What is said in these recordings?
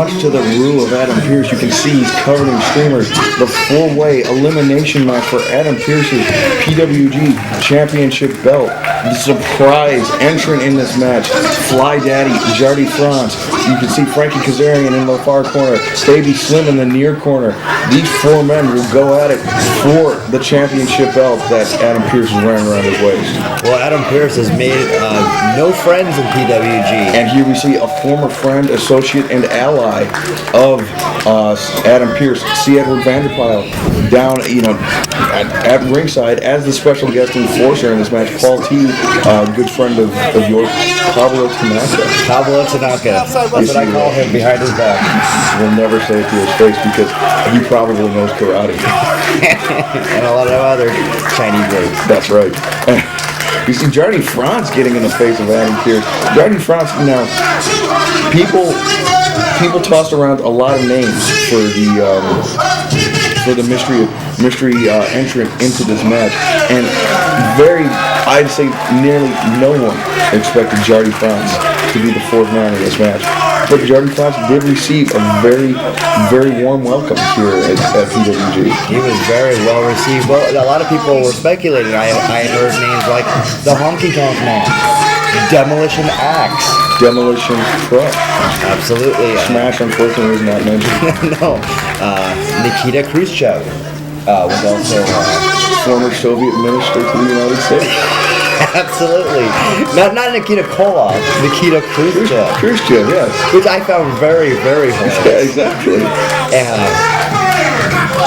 much to the rue of Adam Pearce. You can see he's covered in streamers. The four-way elimination match for Adam Pearce's PWG Championship belt. The surprise entrant in this match, Fly Daddy Jardi Frantz. You can see Frankie Kazarian in the far corner, Babi Slymm in the near corner. These four men will go at it for the championship belt that Adam Pearce is wearing around his waist. Well, Adam Pearce has made no friends in PWG. And here we see a former friend, associate, and ally of Adam Pearce, C. Edward Vanderpile, down, at ringside as the special guest enforcer in this match. Paul T, good friend of yours, Pablo Tanaka. Pablo Tanaka. That's what I call him behind his back. We'll never say it to his face because he probably knows karate. And a lot of other Chinese words. That's right. You see Jardi Frantz getting in the face of Adam Pearce. Jardi Frantz, people tossed around a lot of names for the mystery entrant into this match, and I'd say nearly no one expected Jardi Frantz to be the fourth man in this match. But Jardi Frantz did receive a very, very warm welcome here at PWG. He was very well received. Well, a lot of people were speculating. I had heard names like the Honky Tonk Man, Demolition Axe, Demolition Truck. Absolutely. Smash, unfortunately, is not mentioned. No. Nikita Khrushchev was also former Soviet minister to the United States. Absolutely. Not Nikita Koloff, Nikita Khrushchev. Khrushchev, yes. Which I found very, very hard. Yeah, exactly.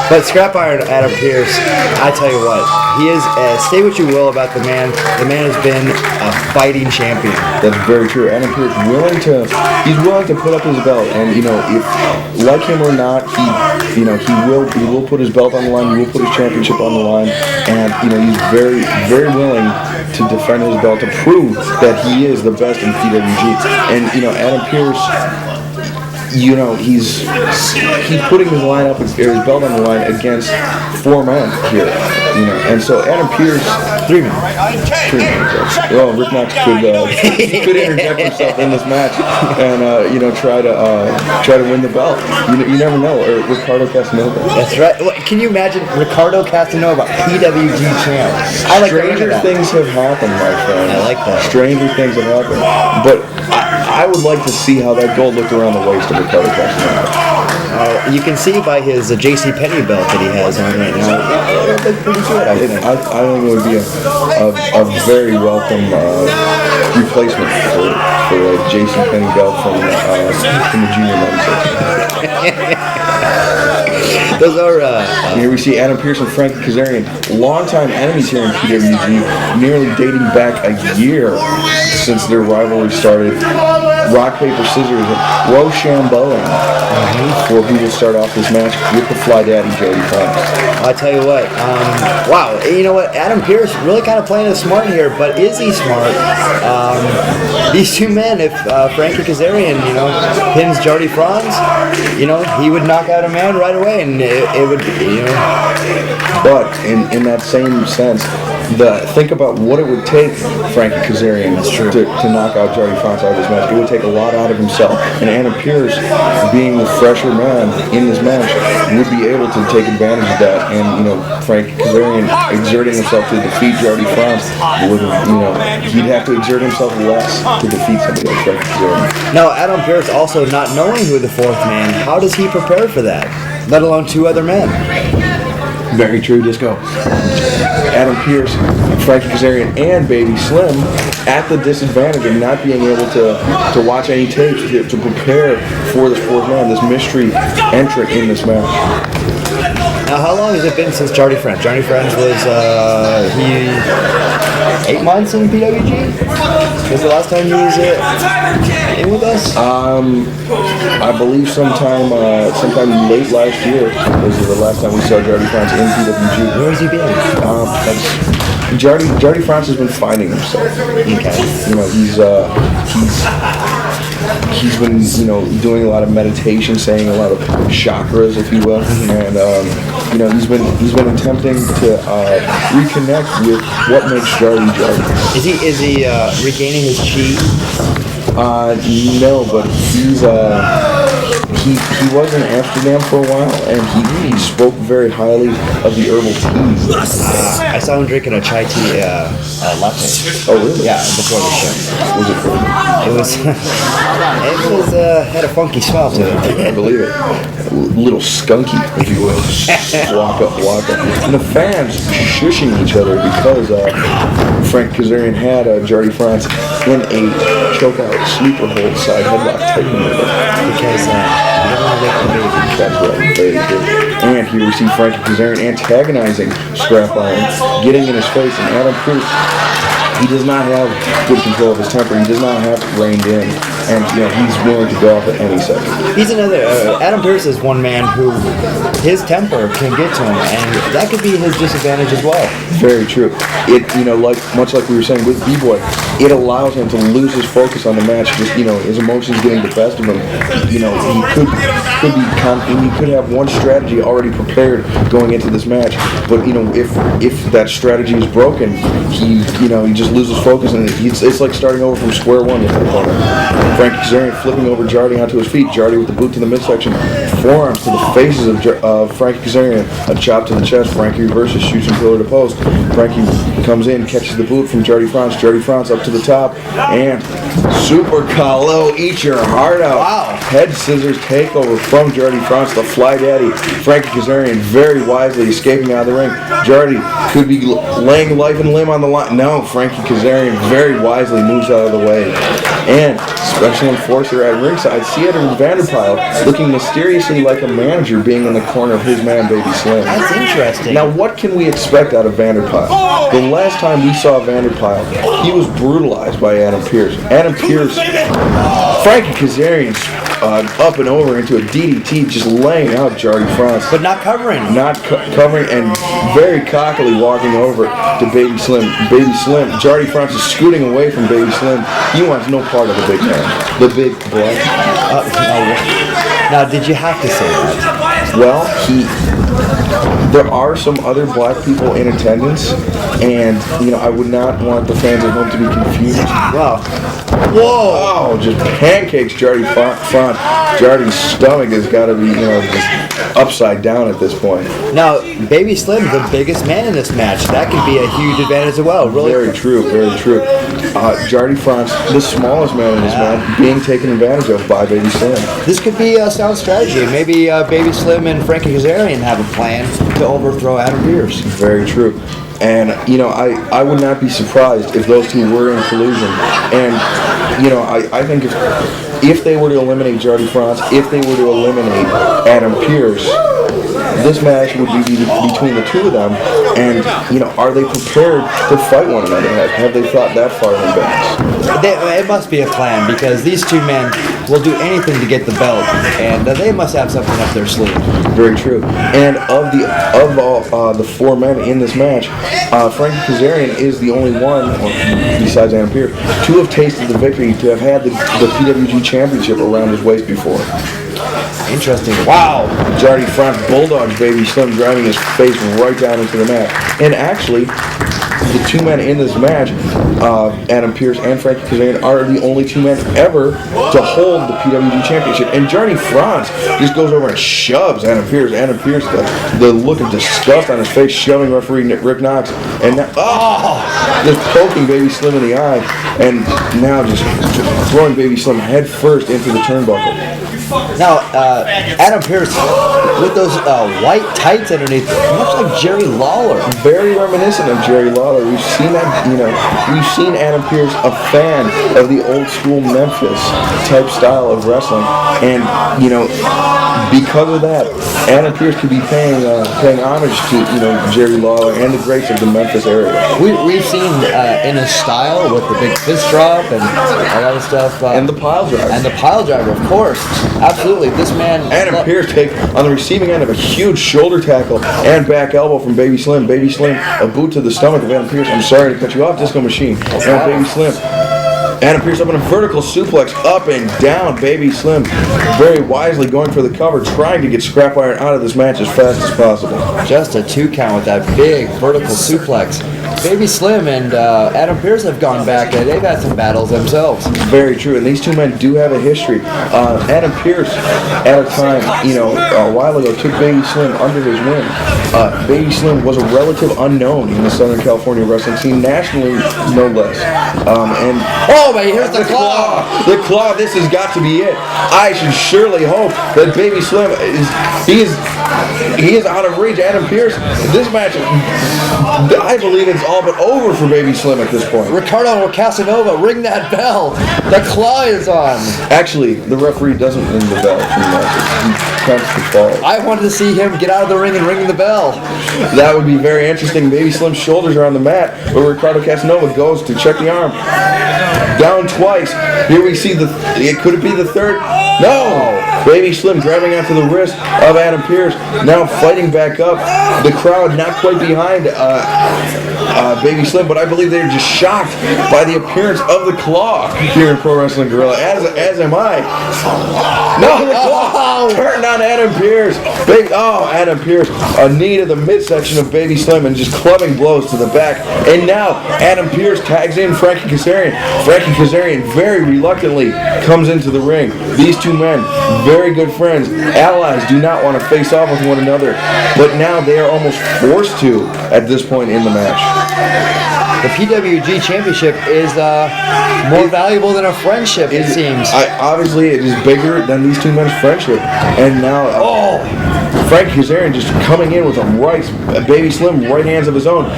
But Scrap Iron Adam Pearce, I tell you what, he is, say what you will about the man has been a fighting champion. That's very true. Adam Pearce he's willing to put up his belt, and if like him or not, he will put his belt on the line, he will put his championship on the line, and he's very, very willing to defend his belt to prove that he is the best in PWG. And Adam Pearce, he's putting his line up, his belt on the line against four men here, and so Adam Pearce, three men. Well, Rick Knox could interject himself in this match and try to win the belt. You never know. Or Ricardo Casanova. That's right. Can you imagine Ricardo Casanova, PWG champ? Stranger things have happened, my friend. I like that. Stranger things have happened, but I would like to see how that gold looked around the waist of Ricardo Casanova. You can see by his J.C. Penney belt that he has on right now. It looks pretty good, I think. I think it would be a very welcome replacement for a J.C. Penney belt from the junior men's section. Those are. Here we see Adam Pearce and Frankie Kazarian, longtime enemies here in PWG, nearly dating back a year since their rivalry started. Rock, paper, scissors, Rochambeau for who will start off this match with the Fly Daddy Jardi Frantz. I tell you what, wow, you know what? Adam Pearce really kind of playing it smart here, but is he smart? These two men, if Frankie Kazarian, pins Jardi Frantz, he would knock out a man right away, and it would, But in that same sense, think about what it would take Frankie Kazarian to knock out Jardi Frantz out of this match. It would take a lot out of himself, and Adam Pearce, being the fresher man in this match, would be able to take advantage of that. And Frankie Kazarian exerting himself to defeat Jardi Frantz would, he'd have to exert himself less to defeat somebody like Frankie Kazarian. Now, Adam Pearce also not knowing who the fourth man, how does he prepare for that? Let alone two other men. Very true, Disco. Adam Pearce, Frankie Kazarian, and Babi Slymm at the disadvantage of not being able to watch any tapes to prepare for this fourth man, this mystery entrant in this match. Now, how long has it been since Jardi Frantz? Jardi Frantz was 8 months in PWG? Was the last time he was in with us? I believe sometime late last year was the last time we saw Jardi Frantz in PWG. Where has he been? Jardi Frantz has been finding himself. Okay. He's been, doing a lot of meditation, saying a lot of chakras, if you will, and he's been attempting to reconnect with what makes Jardi Jardi. Is he regaining his chi? No, but he was in Amsterdam for a while, and he spoke very highly of the herbal teas. I saw him drinking a chai tea latte. Oh, really? Yeah, before the show. Was it good? It was had a funky smell to it. I believe it. A little skunky, if you will. Waka. And the fans shushing each other because Frank Kazarian had Jardi Frantz in a chokeout sleeper hold side headlock type maneuver. Because you don't want to wake the baby. That's right, very good. And he received Frankie Kazarian antagonizing Scrap Iron, getting in his face, and Adam Pearce, he does not have good control of his temper. He does not have it reined in, and he's willing to go off at any second. He's another. Adam Pearce is one man who his temper can get to him, and that could be his disadvantage as well. Very true. It much like we were saying with B-Boy, it allows him to lose his focus on the match. Just his emotions getting the best of him. He could have one strategy already prepared going into this match, but if that strategy is broken, he just loses focus, and it's like starting over from square one with the opponent. Frankie Kazarian flipping over Jardi onto his feet. Jardi with the boot to the midsection, forearms to the faces of Frankie Kazarian, a chop to the chest. Frankie reverses, shoots him pillar to post. Frankie comes in, catches the boot from Jardi Frantz. Jardi Frantz up to the top, and Super Kalo, eat your heart out. Wow. Head scissors takeover from Jardi Frantz, the Fly Daddy. Frankie Kazarian very wisely escaping out of the ring. Jardi could be laying life and limb on the line. No, Frankie Kazarian very wisely moves out of the way. And special enforcer at ringside, Theater Vanderpile, looking mysteriously like a manager being in the corner of his man, Babi Slymm. That's interesting. Now, what can we expect out of Vanderpile? The last time we saw Vanderpile, he was brutalized by Adam Pearce. Adam Pearce, Frankie Kazarian up and over into a DDT, just laying out Jardi Frantz. But not covering. Not covering, and very cockily walking over to Babi Slymm. Babi Slymm, Jardi Frantz is scooting away from Babi Slymm. He wants no part of the big man. The big black. Now, did you have to say that? Well, there are some other black people in attendance, and I would not want the fans at home to be confused. Wow. Whoa! Oh, just pancakes Jardi Frantz. Jardi's stomach has got to be, just upside down at this point. Now, Babi Slymm, the biggest man in this match, that could be a huge advantage as well. Really. Very true, very true. Jardi Frantz, the smallest man in this match, being taken advantage of by Babi Slymm. This could be a sound strategy. Maybe Babi Slymm and Frankie Kazarian have a plan to overthrow Adam Pearce. Very true. And, I would not be surprised if those two were in collusion. And, I think if they were to eliminate Jardi Frantz, if they were to eliminate Adam Pearce, this match would be between the two of them. And, are they prepared to fight one another? Have they thought that far in advance? It must be a plan, because these two men will do anything to get the belt, and they must have something up their sleeve. Very true. And of all the four men in this match, Frankie Kazarian is the only one, besides Adam Pearce, to have tasted the victory, to have had the PWG Championship around his waist before. Interesting. Wow. Jardi Frantz bulldogs Babi Slymm, driving his face right down into the mat. And actually, the two men in this match, Adam Pearce and Frankie Kazarian, are the only two men ever to hold the PWG Championship. And Jardi Frantz just goes over and shoves Adam Pearce. Adam Pearce, the look of disgust on his face, shoving referee Rick Knox, and just poking Babi Slymm in the eye, and now just throwing Babi Slymm head first into the turnbuckle. Now, Adam Pearce, with those white tights underneath, much like Jerry Lawler. Very reminiscent of Jerry Lawler. We've seen that, we've seen Adam Pearce, a fan of the old school Memphis type style of wrestling, and because of that, Adam Pearce could be paying homage to Jerry Lawler and the greats of the Memphis area. We've seen in his style with the big fist drop and a lot of stuff, and the pile driver. And the pile driver, of course. Absolutely, this man. Adam Pearce take on the receiving end of a huge shoulder tackle and back elbow from Babi Slymm. Babi Slymm, a boot to the stomach of Adam Pearce. I'm sorry to cut you off, Disco Machine. And Babi Slymm. Adam Pearce up in a vertical suplex, up and down. Babi Slymm very wisely going for the cover, trying to get Scrap Iron out of this match as fast as possible. Just a 2 count with that big vertical suplex. Babi Slymm and Adam Pearce have gone back, and they've had some battles themselves. Very true, and these two men do have a history. Adam Pearce, at a time, a while ago, took Babi Slymm under his wing. Babi Slymm was a relative unknown in the Southern California wrestling scene, nationally no less. Oh, man, here's the claw. The claw. This has got to be it. I should surely hope that Babi Slymm he is out of reach. Adam Pearce. This match, I believe it's all but over for Babi Slymm at this point. Ricardo Casanova, ring that bell. The claw is on. Actually, the referee doesn't ring the bell. He counts the fall. I wanted to see him get out of the ring and ring the bell. That would be very interesting. Babi Slymm's shoulders are on the mat, but Ricardo Casanova goes to check the arm. Down twice. Here we see could it be the third? No! Babi Slymm grabbing onto the wrist of Adam Pearce, now fighting back up. The crowd not quite behind Babi Slymm, but I believe they're just shocked by the appearance of the claw here in Pro Wrestling Guerrilla, as am I. No, the claw turned on Adam Pearce. Adam Pearce, a knee to the midsection of Babi Slymm and just clubbing blows to the back. And now Adam Pearce tags in Frankie Kazarian. Frankie Kazarian very reluctantly comes into the ring. These two men, very good friends, allies, do not want to face off with one another, but now they are almost forced to at this point in the match. The PWG Championship is more valuable than a friendship, it seems. Obviously, it is bigger than these two men's friendship. And now, Frankie Kazarian just coming in with a Babi Slymm right hands of his own.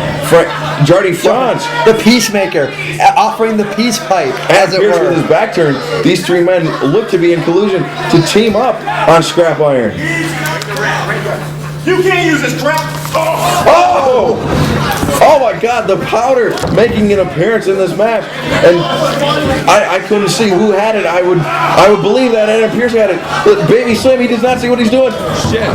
Jardi Frantz, the peacemaker, offering the peace pipe, as it Pearce were. With his back turned, these three men look to be in collusion to team up on scrap iron. You can't use this crap. Oh my God, the powder making an appearance in this match. And I couldn't see who had it. I would believe that Adam Pearce had it. But Babi Slymm, he does not see what he's doing.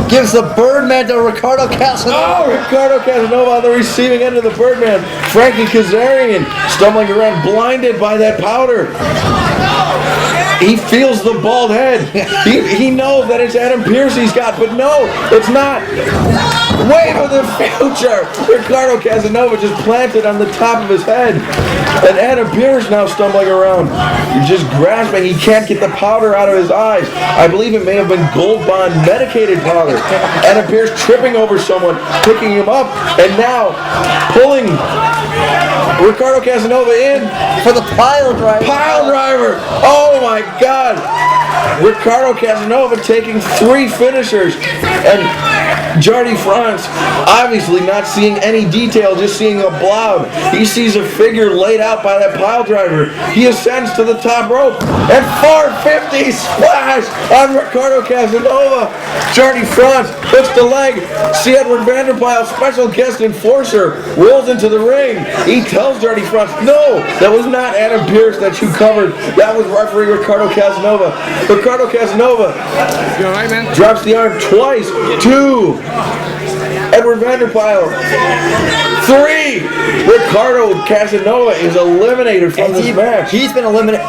Gives the Birdman to Ricardo Casanova. Ricardo Casanova on the receiving end of the Birdman. Frankie Kazarian stumbling around, blinded by that powder. He feels the bald head. He knows that it's Adam Pearce he's got, but no, it's not. Wave of the future. Ricardo Casanova just planted on the top of his head. And Adam Pearce now stumbling around. Just grasping. He can't get the powder out of his eyes. I believe it may have been Gold Bond medicated powder. Adam Pearce tripping over someone, picking him up, and now pulling Ricardo Casanova in for the pile driver. Pile driver. Oh my God. Ricardo Casanova taking 3 finishers, and Jardi Frantz obviously not seeing any detail, just seeing a blob. He sees a figure laid out by that pile driver. He ascends to the top rope, and 450 splash on Ricardo Casanova. Jardi Frantz hooks the leg. C. Edward Vanderpile, special guest enforcer, rolls into the ring. He tells Jardi Frantz, no, that was not Adam Pearce that you covered. That was referee Ricardo Casanova. Ricardo Casanova drops the arm twice. 2. Edward Vanderpile. 3. Ricardo Casanova is eliminated from this match. He's been eliminated.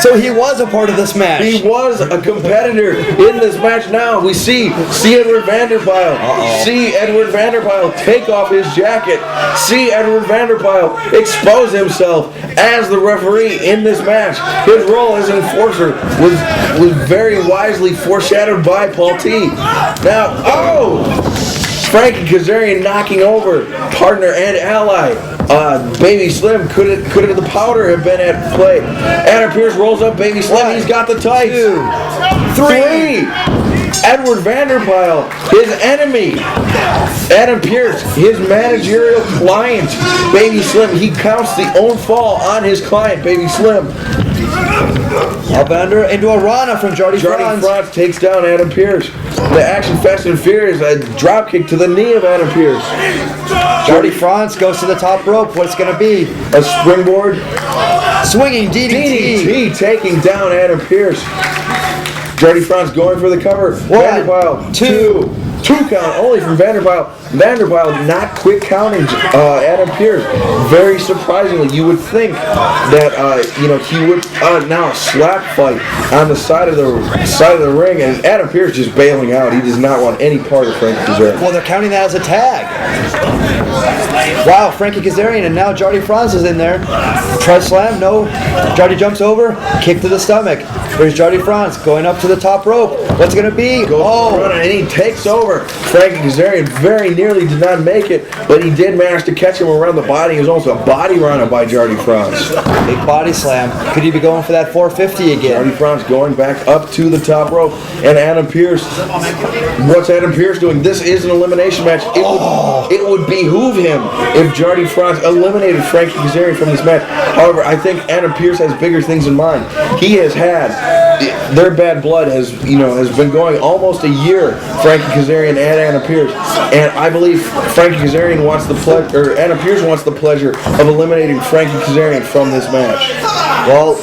So he was a part of this match. He was a competitor in this match. Now we see Edward Vanderpile. See Edward Vanderpile take off his jacket. See Edward Vanderpile expose himself as the referee in this match. His role as enforcer was very wisely foreshadowed by Paul T. Now, Frankie Kazarian knocking over partner and ally. Babi Slymm, could the powder have been at play? Adam Pearce rolls up Babi Slymm. He's got the tights. 2, 3. Edward Vanderpile, his enemy. Adam Pearce, his managerial client. Babi Slymm, he counts the own fall on his client, Babi Slymm. Up under into a Rana from Jardi Frantz. Jardi Frantz takes down Adam Pearce. The Action Fast and Furious, a drop kick to the knee of Adam Pearce. Jardi Frantz goes to the top rope. What's going to be? A springboard. Swinging DDT. DDT taking down Adam Pearce. Jardi Frantz going for the cover. 1, 2, 2 count only from Vanderpile. Vanderpile not quick counting Adam Pearce. Very surprisingly, you would think that he would now a slap fight on the side of the ring, and Adam Pearce just bailing out. He does not want any part of Frankie Kazarian. Well, they're counting that as a tag. Wow, Frankie Kazarian, and now Jardi Frantz is in there. Try slam, no. Jardi jumps over, kick to the stomach. There's Jardi Frantz going up to the top rope. What's it going to be? And he takes over. Frankie Kazarian very nearly did not make it, but he did manage to catch him around the body. He was also a body runner by Jardi Frantz. Big body slam. Could he be going for that 450 again? Jardi Frantz going back up to the top rope, and Adam Pearce. What's Adam Pearce doing? This is an elimination match. It would behoove him if Jardi Frantz eliminated Frankie Kazarian from this match. However, I think Adam Pearce has bigger things in mind. He has had their bad blood has been going almost a year. Frankie Kazarian and Adam Pearce, and I believe Frankie Kazarian wants the pleasure, or Adam Pearce wants the pleasure of eliminating Frankie Kazarian from this match. Well,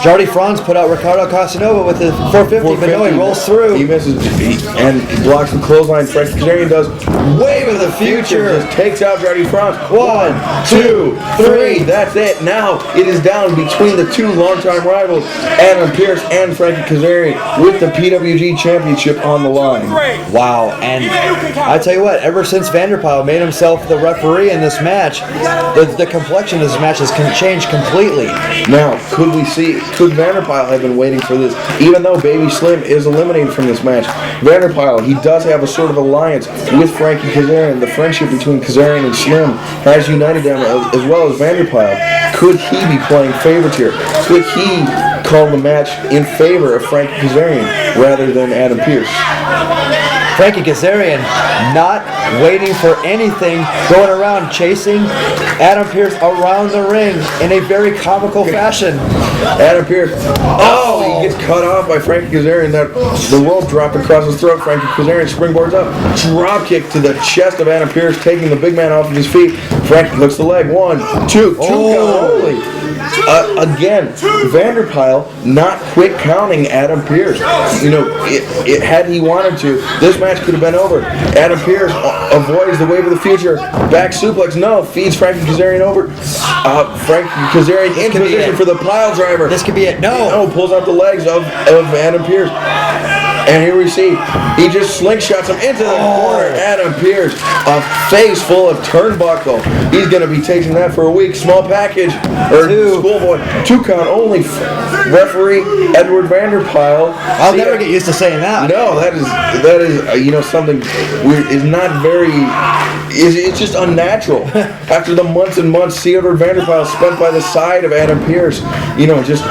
Jardi Frantz put out Ricardo Casanova with the 450, but no, he rolls through. He misses, and he blocks the clothesline. Frankie Kazarian does Wave of the Future. Just takes out Jardi Frantz. 1, 2, 3. That's it. Now it is down between the two longtime rivals, Adam Pearce and Frankie Kazarian, with the PWG Championship on the line. Wow, and I tell you what, ever since Vanderpile made himself the referee in this match, the complexion of this match has changed completely. Now, could Vanderpile have been waiting for this? Even though Babi Slymm is eliminated from this match, Vanderpile, he does have a sort of alliance with Frankie Kazarian. The friendship between Kazarian and Slymm has united them as well as Vanderpile. Could he be playing favorites here? Could he call the match in favor of Frankie Kazarian rather than Adam Pearce? Frankie Kazarian not waiting for anything, going around chasing Adam Pearce around the ring in a very comical fashion. Adam Pearce, he gets cut off by Frankie Kazarian. The rope dropped across his throat. Frankie Kazarian springboards up, drop kick to the chest of Adam Pearce, taking the big man off of his feet. Frankie hooks the leg. 1, 2, 2 count only. Again, Vanderpile not quick counting Adam Pearce. Had he wanted to, this match could have been over. Adam Pearce avoids the Wave of the Future, back suplex, no, feeds Frankie Kazarian over. Frankie Kazarian in position for the pile driver. This could be it. No, pulls out the legs of Adam Pearce. And here we see, he just slingshots him into the corner. Adam Pearce, a face full of turnbuckle. He's going to be taking that for a week. Small package, or schoolboy. 2 count only. Referee Edward Vanderpile. I'll never get used to saying that. No, that is something weird. Is not very. It's just unnatural. After the months and months Edward Vanderpile spent by the side of Adam Pearce, just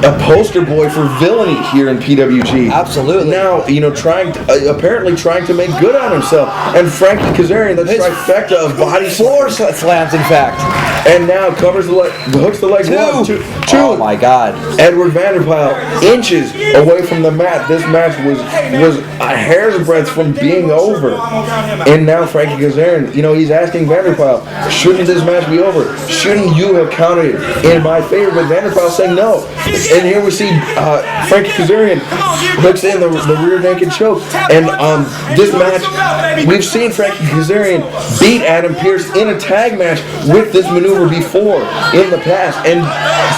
a poster boy for villainy here in PWG. Absolutely. Now, apparently trying to make good on himself. And Frankie Kazarian, the trifecta of body slams, in fact. And now covers the leg, hooks the leg. 1, 2. Oh my God. Edward Vanderpile inches away from the mat. This match was a hair's breadth from being over. And now Frankie Kazarian, he's asking Vanderpile, shouldn't this match be over? Shouldn't you have counted it in my favor? But Vanderpile saying no. And here we see Frankie Kazarian hooks in the rear naked choke. And this match, we've seen Frankie Kazarian beat Adam Pearce in a tag match with this maneuver before in the past. And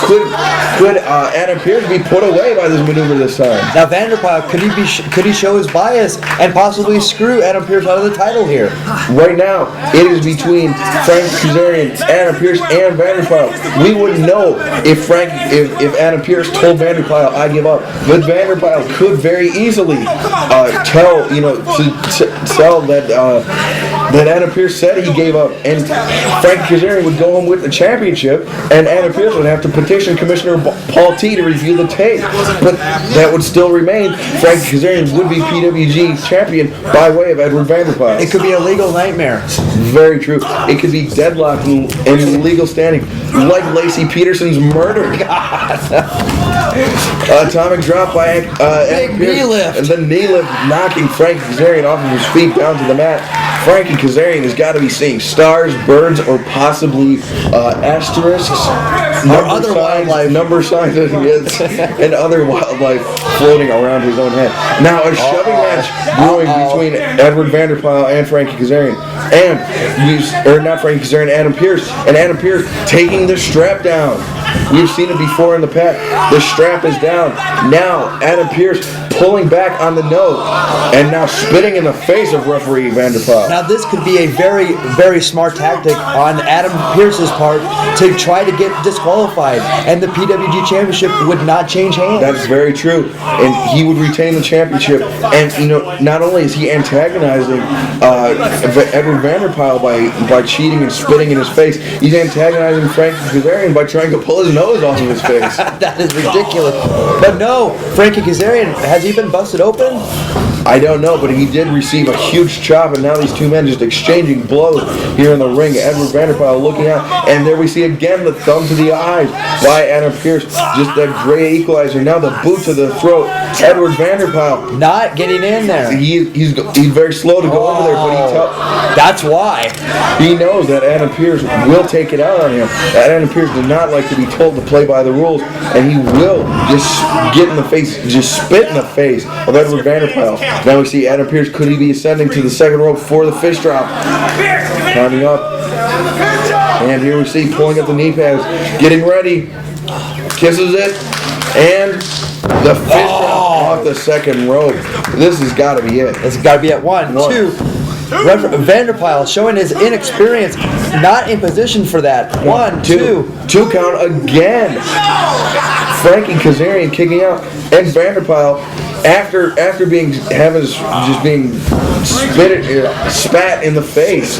could Adam Pearce be put away by this maneuver this time? Now Vanderpile, could he show his bias and possibly screw Adam Pearce out of the title here? Right now, it is between Frankie Kazarian, Adam Pearce, and Vanderpile. We wouldn't know if Adam Pearce told Vanderpile, I give up. But Vanderpile could very easily tell that Adam Pearce said he gave up, and Frankie Kazarian would go home with the championship, and Adam Pearce would have to petition Commissioner Paul T to review the tape. But that would still remain. Frankie Kazarian would be PWG champion by way of Edward Vanderpile. It could be a legal nightmare. Very true. It could be deadlocked in legal standing, like Lacey Peterson's murder. Atomic drop by big knee lift. And the knee lift knocking Frankie Kazarian off of his feet down to the mat. Frankie Kazarian has got to be seeing stars, birds, or possibly asterisks, number signs, and other wildlife floating around his own head. Now a shoving match brewing between Edward Vanderpile and Frankie Kazarian. Not Frankie Kazarian, Adam Pearce. And Adam Pearce taking the strap down. We've seen it before in the past. The strap is down. Now, Adam Pearce pulling back on the nose and now spitting in the face of referee Vanderpile. Now, this could be a very, very smart tactic on Adam Pearce's part to try to get disqualified, and the PWG Championship would not change hands. That's very true. And he would retain the championship. And, not only is he antagonizing Edward Vanderpile by cheating and spitting in his face, he's antagonizing Frankie Kazarian by trying to pull his nose off of his face. That is ridiculous. But no, Frankie Kazarian, has he been busted open? I don't know, but he did receive a huge chop, and now these two men just exchanging blows here in the ring. Edward Vanderpile looking out, and there we see again the thumb to the eyes by Adam Pearce. Just that great equalizer. Now the boot to the throat. Edward Vanderpile not getting in there. He's very slow to go over there, but that's why. He knows that Adam Pearce will take it out on him. Adam Pearce does not like to be told to play by the rules, and he will just get in the face, just spit in the face of Edward Vanderpile. Now we see Adam Pearce. Could he be ascending to the second rope for the fish drop? Climbing up. And here we see pulling up the knee pads. Getting ready. Kisses it. And the fish drop off the second rope. This has got to be it. It's got to be at 1, 2. Vanderpile showing his inexperience, not in position for that. 1, 2. 2 count again. Frankie Kazarian kicking out. And Vanderpile, after being spat in the face,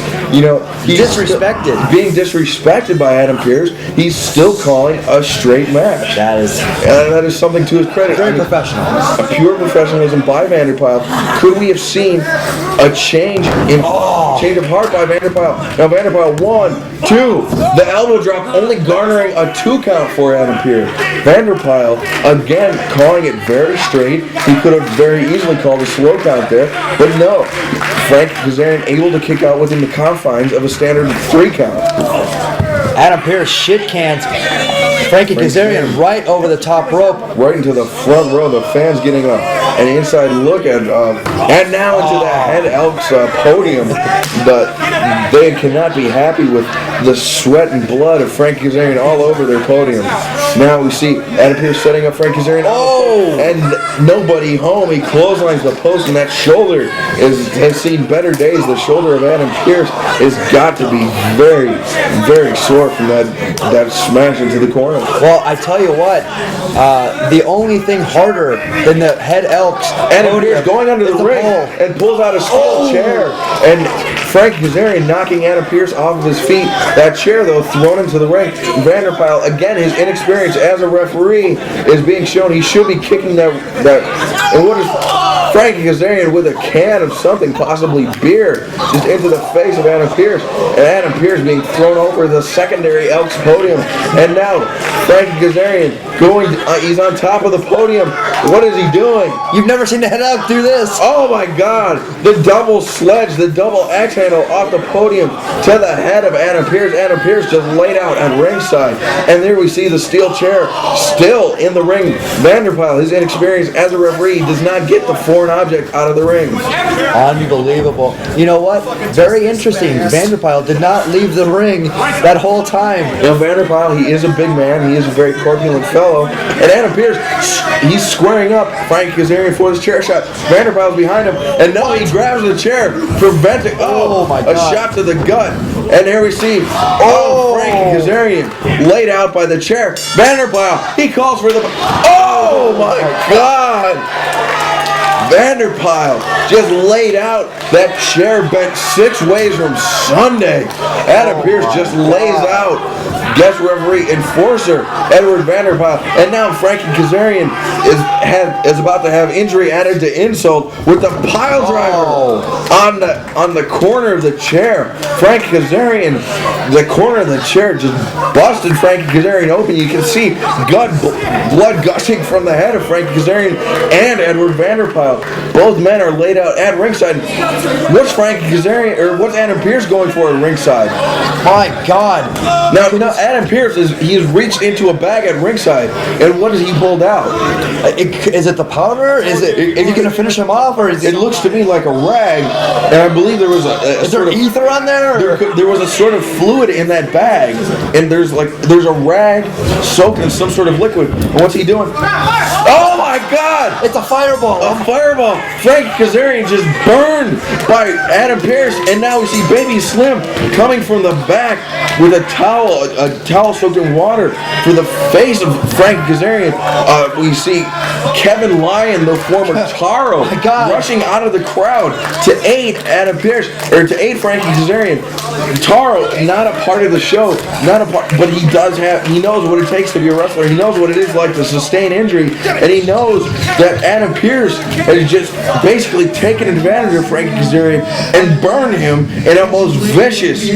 he's disrespected. Being disrespected by Adam Pearce, he's still calling a straight match. That is something to his credit. Very professional. A pure professionalism by Vanderpile. Could we have seen a change of heart by Vanderpile? Now Vanderpile 1, 2. The elbow drop only garnering a 2 count for Adam Pearce. Vanderpile again calling it very straight. He could have very easily called a slow count there, but no. Frankie Kazarian able to kick out within the confines of a standard 3 count. Adam Pearce shit cans Frankie Kazarian right over the top rope. Right into the front row. The fans getting an inside look at, and now into the Head Elks podium. But they cannot be happy with the sweat and blood of Frankie Kazarian all over their podium. Now we see Adam Pearce setting up Frankie Kazarian. And nobody home. He clotheslines the post, and that shoulder has seen better days. The shoulder of Adam Pearce has got to be very, very sore from that smash into the corner. Well, I tell you what, the only thing harder than the Head Elks Adam Pearce going under the ring and pulls out a steel chair, and Frankie Kazarian knocking Adam Pearce off of his feet. That chair, though, thrown into the ring. Vanderpile, again, his inexperience as a referee is being shown. He should be kicking that. And what is Frankie Kazarian with a can of something, possibly beer, just into the face of Adam Pearce. And Adam Pearce being thrown over the secondary Elks podium. And now Frankie Kazarian he's on top of the podium. What is he doing? You've never seen the Head Elk do this. Oh my God. The double sledge, the double axe handle off the podium to the head of Adam Pearce. Adam Pearce just laid out at ringside. And there we see the steel chair still in the ring. Vanderpile, his inexperience as a referee, does not get the foreign object out of the ring. Unbelievable. You know what? Very interesting. Vanderpile did not leave the ring that whole time. Vanderpile, he is a big man. He is a very corpulent fellow. And Adam Pearce, he's squaring up Frankie Kazarian for his chair shot. Vanderpile's behind him, and now he grabs the chair, preventing a shot to the gut. And there we see Frankie Kazarian laid out by the chair. Vanderpile, he calls for the oh my God! Vanderpile just laid out. That chair bent 6 ways from Sunday. Adam Pearce just lays out guest referee enforcer Edward Vanderpile. And now Frankie Kazarian is about to have injury added to insult with the pile driver on on the corner of the chair. Frankie Kazarian, the corner of the chair just busted Frankie Kazarian open. You can see blood gushing from the head of Frankie Kazarian and Edward Vanderpile. Both men are laid out at ringside. What's Frankie Kazarian, or what's Adam Pearce going for at ringside? My God. Now Adam Pearce he's reached into a bag at ringside, and what has he pulled out? Is it the powder? Is he going to finish him off, or is it looks to me like a rag, and I believe there was is there ether on there? There was a sort of fluid in that bag, and there's a rag soaked in some sort of liquid. And what's he doing? Oh my God! It's a fireball. A fireball. Frankie Kazarian just burned by Adam Pearce, and now we see Babi Slymm coming from the back with a towel soaked in water for the face of Frankie Kazarian. We see Kevin Lyon, the former Taro, rushing out of the crowd to aid Adam Pearce, or to aid Frankie Kazarian. Taro, not a part of the show, but he knows what it takes to be a wrestler. He knows what it is like to sustain injury, and he knows that Adam Pearce has just basically taken advantage of Frankie Kazarian and burned him in a most vicious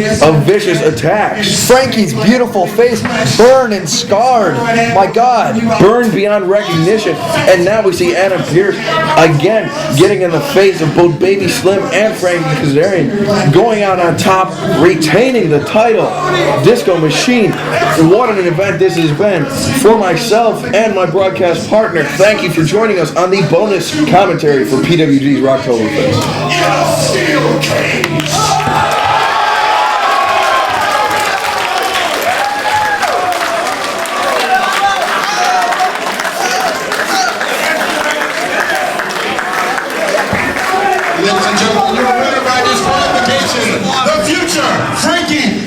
attacks. Frankie's beautiful face burned and scarred. My God. Burned beyond recognition. And now we see Adam Pearce again getting in the face of both Babi Slymm and Frankie Kazarian, going out on top, retaining the title. Disco Machine. What an event this has been. For myself and my broadcast partner, thank you for joining us on the bonus commentary for PWG's Rocktoberfest. Ladies and gentlemen, you're winner by disqualification. The future, Frankie